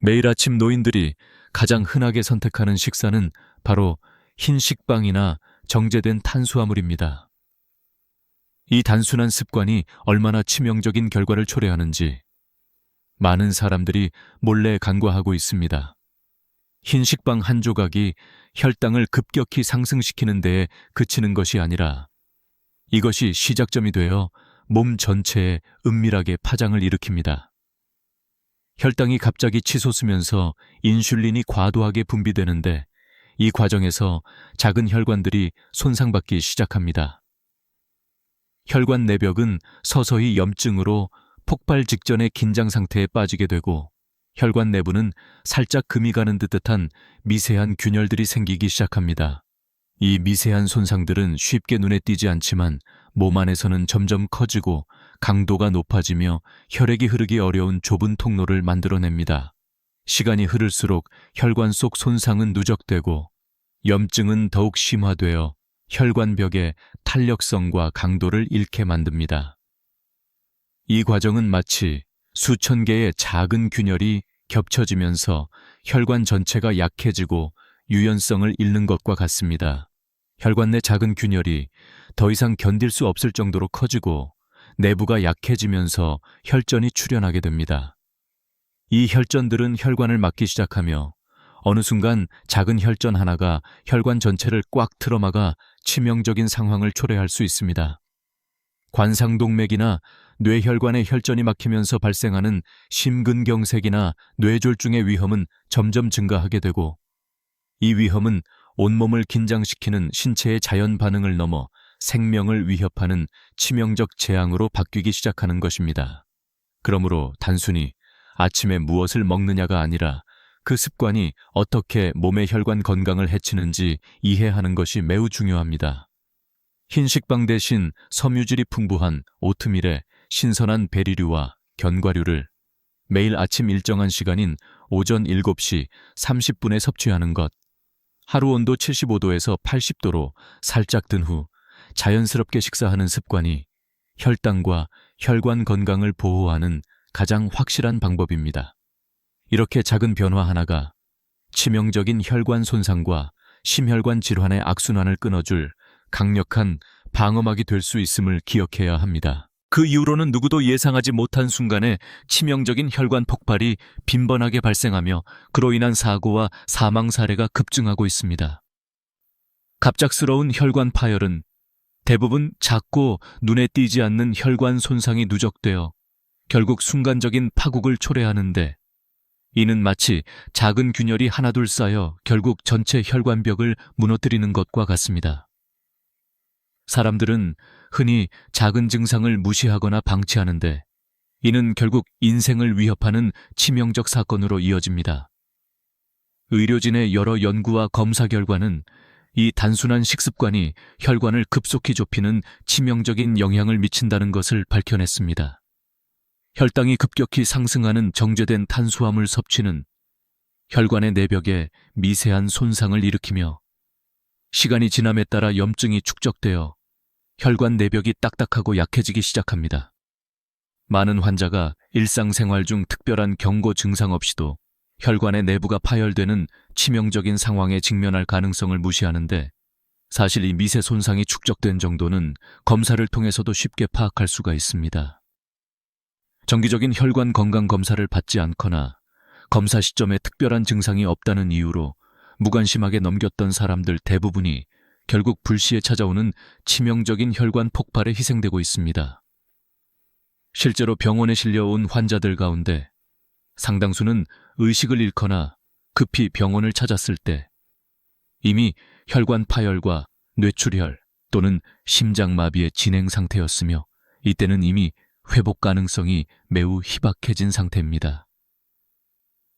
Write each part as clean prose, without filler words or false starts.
매일 아침 노인들이 가장 흔하게 선택하는 식사는 바로 흰식빵이나 정제된 탄수화물입니다. 이 단순한 습관이 얼마나 치명적인 결과를 초래하는지 많은 사람들이 몰래 간과하고 있습니다. 흰식빵 한 조각이 혈당을 급격히 상승시키는 데에 그치는 것이 아니라 이것이 시작점이 되어 몸 전체에 은밀하게 파장을 일으킵니다. 혈당이 갑자기 치솟으면서 인슐린이 과도하게 분비되는데 이 과정에서 작은 혈관들이 손상받기 시작합니다. 혈관 내벽은 서서히 염증으로 폭발 직전의 긴장 상태에 빠지게 되고 혈관 내부는 살짝 금이 가는 듯한 미세한 균열들이 생기기 시작합니다. 이 미세한 손상들은 쉽게 눈에 띄지 않지만 몸 안에서는 점점 커지고 강도가 높아지며 혈액이 흐르기 어려운 좁은 통로를 만들어냅니다. 시간이 흐를수록 혈관 속 손상은 누적되고 염증은 더욱 심화되어 혈관벽의 탄력성과 강도를 잃게 만듭니다. 이 과정은 마치 수천 개의 작은 균열이 겹쳐지면서 혈관 전체가 약해지고 유연성을 잃는 것과 같습니다. 혈관 내 작은 균열이 더 이상 견딜 수 없을 정도로 커지고 내부가 약해지면서 혈전이 출현하게 됩니다. 이 혈전들은 혈관을 막기 시작하며 어느 순간 작은 혈전 하나가 혈관 전체를 꽉 틀어막아 치명적인 상황을 초래할 수 있습니다. 관상동맥이나 뇌혈관의 혈전이 막히면서 발생하는 심근경색이나 뇌졸중의 위험은 점점 증가하게 되고 이 위험은 온몸을 긴장시키는 신체의 자연 반응을 넘어 생명을 위협하는 치명적 재앙으로 바뀌기 시작하는 것입니다. 그러므로 단순히 아침에 무엇을 먹느냐가 아니라 그 습관이 어떻게 몸의 혈관 건강을 해치는지 이해하는 것이 매우 중요합니다. 흰식빵 대신 섬유질이 풍부한 오트밀에 신선한 베리류와 견과류를 매일 아침 일정한 시간인 오전 7시 30분에 섭취하는 것, 하루 온도 75도에서 80도로 살짝 든 후 자연스럽게 식사하는 습관이 혈당과 혈관 건강을 보호하는 가장 확실한 방법입니다. 이렇게 작은 변화 하나가 치명적인 혈관 손상과 심혈관 질환의 악순환을 끊어줄 강력한 방어막이 될 수 있음을 기억해야 합니다. 그 이후로는 누구도 예상하지 못한 순간에 치명적인 혈관 폭발이 빈번하게 발생하며 그로 인한 사고와 사망 사례가 급증하고 있습니다. 갑작스러운 혈관 파열은 대부분 작고 눈에 띄지 않는 혈관 손상이 누적되어 결국 순간적인 파국을 초래하는데 이는 마치 작은 균열이 하나둘 쌓여 결국 전체 혈관벽을 무너뜨리는 것과 같습니다. 사람들은 흔히 작은 증상을 무시하거나 방치하는데 이는 결국 인생을 위협하는 치명적 사건으로 이어집니다. 의료진의 여러 연구와 검사 결과는 이 단순한 식습관이 혈관을 급속히 좁히는 치명적인 영향을 미친다는 것을 밝혀냈습니다. 혈당이 급격히 상승하는 정제된 탄수화물 섭취는 혈관의 내벽에 미세한 손상을 일으키며 시간이 지남에 따라 염증이 축적되어 혈관 내벽이 딱딱하고 약해지기 시작합니다. 많은 환자가 일상생활 중 특별한 경고 증상 없이도 혈관의 내부가 파열되는 치명적인 상황에 직면할 가능성을 무시하는데 사실 이 미세 손상이 축적된 정도는 검사를 통해서도 쉽게 파악할 수가 있습니다. 정기적인 혈관 건강 검사를 받지 않거나 검사 시점에 특별한 증상이 없다는 이유로 무관심하게 넘겼던 사람들 대부분이 결국 불시에 찾아오는 치명적인 혈관 폭발에 희생되고 있습니다. 실제로 병원에 실려온 환자들 가운데 상당수는 의식을 잃거나 급히 병원을 찾았을 때 이미 혈관 파열과 뇌출혈 또는 심장마비의 진행 상태였으며 이때는 이미 회복 가능성이 매우 희박해진 상태입니다.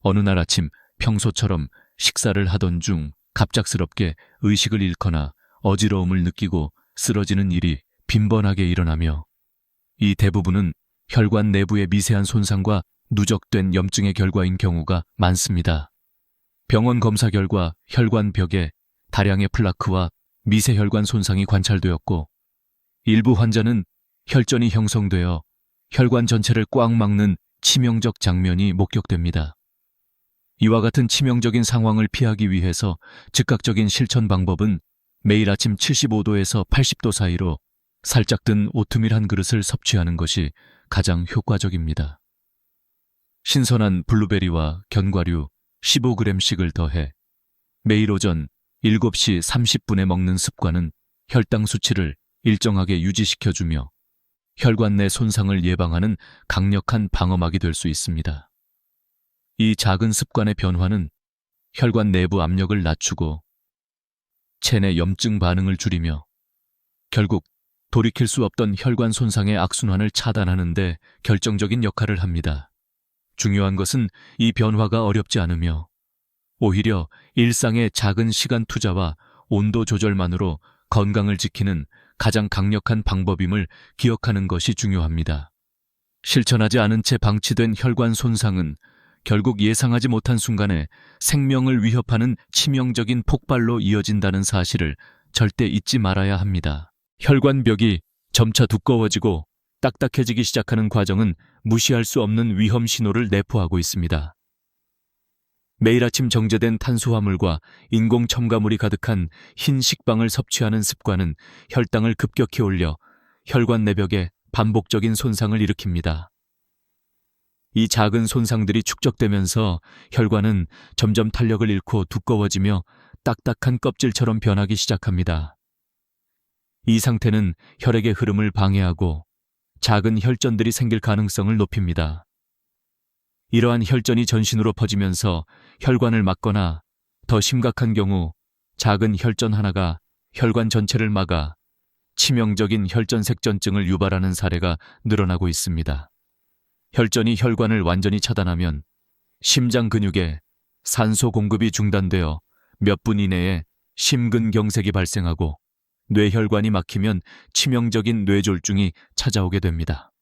어느 날 아침 평소처럼 식사를 하던 중 갑작스럽게 의식을 잃거나 어지러움을 느끼고 쓰러지는 일이 빈번하게 일어나며 이 대부분은 혈관 내부의 미세한 손상과 누적된 염증의 결과인 경우가 많습니다. 병원 검사 결과 혈관벽에 다량의 플라크와 미세혈관 손상이 관찰되었고 일부 환자는 혈전이 형성되어 혈관 전체를 꽉 막는 치명적 장면이 목격됩니다. 이와 같은 치명적인 상황을 피하기 위해서 즉각적인 실천 방법은 매일 아침 75도에서 80도 사이로 살짝 든 오트밀 한 그릇을 섭취하는 것이 가장 효과적입니다. 신선한 블루베리와 견과류 15g씩을 더해 매일 오전 7시 30분에 먹는 습관은 혈당 수치를 일정하게 유지시켜주며 혈관 내 손상을 예방하는 강력한 방어막이 될 수 있습니다. 이 작은 습관의 변화는 혈관 내부 압력을 낮추고 체내 염증 반응을 줄이며 결국 돌이킬 수 없던 혈관 손상의 악순환을 차단하는 데 결정적인 역할을 합니다. 중요한 것은 이 변화가 어렵지 않으며 오히려 일상의 작은 시간 투자와 온도 조절만으로 건강을 지키는 가장 강력한 방법임을 기억하는 것이 중요합니다. 실천하지 않은 채 방치된 혈관 손상은 결국 예상하지 못한 순간에 생명을 위협하는 치명적인 폭발로 이어진다는 사실을 절대 잊지 말아야 합니다. 혈관벽이 점차 두꺼워지고 딱딱해지기 시작하는 과정은 무시할 수 없는 위험 신호를 내포하고 있습니다. 매일 아침 정제된 탄수화물과 인공 첨가물이 가득한 흰 식빵을 섭취하는 습관은 혈당을 급격히 올려 혈관 내벽에 반복적인 손상을 일으킵니다. 이 작은 손상들이 축적되면서 혈관은 점점 탄력을 잃고 두꺼워지며 딱딱한 껍질처럼 변하기 시작합니다. 이 상태는 혈액의 흐름을 방해하고 작은 혈전들이 생길 가능성을 높입니다. 이러한 혈전이 전신으로 퍼지면서 혈관을 막거나 더 심각한 경우 작은 혈전 하나가 혈관 전체를 막아 치명적인 혈전색전증을 유발하는 사례가 늘어나고 있습니다. 혈전이 혈관을 완전히 차단하면 심장 근육에 산소 공급이 중단되어 몇 분 이내에 심근경색이 발생하고 뇌혈관이 막히면 치명적인 뇌졸중이 찾아오게 됩니다.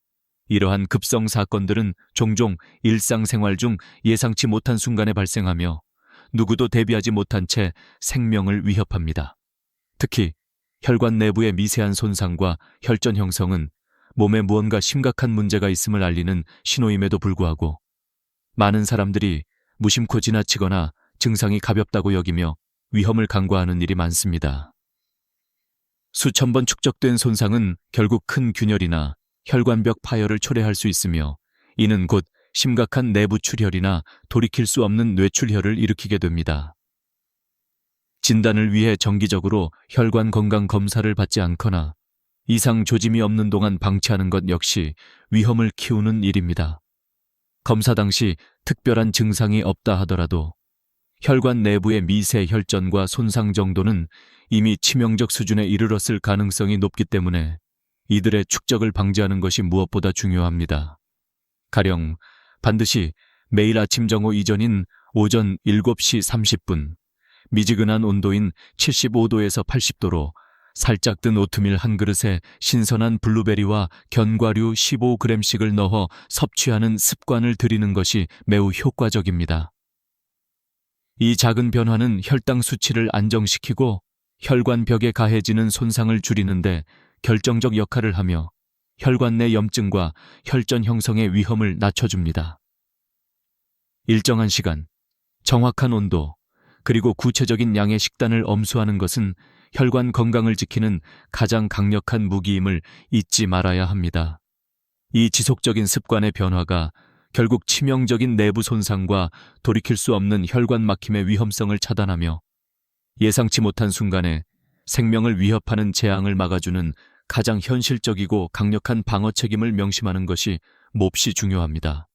이러한 급성 사건들은 종종 일상생활 중 예상치 못한 순간에 발생하며 누구도 대비하지 못한 채 생명을 위협합니다. 특히 혈관 내부의 미세한 손상과 혈전 형성은 몸에 무언가 심각한 문제가 있음을 알리는 신호임에도 불구하고 많은 사람들이 무심코 지나치거나 증상이 가볍다고 여기며 위험을 간과하는 일이 많습니다. 수천 번 축적된 손상은 결국 큰 균열이나 혈관벽 파열을 초래할 수 있으며 이는 곧 심각한 내부 출혈이나 돌이킬 수 없는 뇌출혈을 일으키게 됩니다. 진단을 위해 정기적으로 혈관 건강 검사를 받지 않거나 이상 조짐이 없는 동안 방치하는 것 역시 위험을 키우는 일입니다. 검사 당시 특별한 증상이 없다 하더라도 혈관 내부의 미세 혈전과 손상 정도는 이미 치명적 수준에 이르렀을 가능성이 높기 때문에 이들의 축적을 방지하는 것이 무엇보다 중요합니다. 가령 반드시 매일 아침 정오 이전인 오전 7시 30분, 미지근한 온도인 75도에서 80도로 살짝 든 오트밀 한 그릇에 신선한 블루베리와 견과류 15g씩을 넣어 섭취하는 습관을 들이는 것이 매우 효과적입니다. 이 작은 변화는 혈당 수치를 안정시키고 혈관벽에 가해지는 손상을 줄이는데 결정적 역할을 하며 혈관 내 염증과 혈전 형성의 위험을 낮춰줍니다. 일정한 시간, 정확한 온도, 그리고 구체적인 양의 식단을 엄수하는 것은 혈관 건강을 지키는 가장 강력한 무기임을 잊지 말아야 합니다. 이 지속적인 습관의 변화가 결국 치명적인 내부 손상과 돌이킬 수 없는 혈관 막힘의 위험성을 차단하며 예상치 못한 순간에 생명을 위협하는 재앙을 막아주는 가장 현실적이고 강력한 방어 책임을 명심하는 것이 몹시 중요합니다.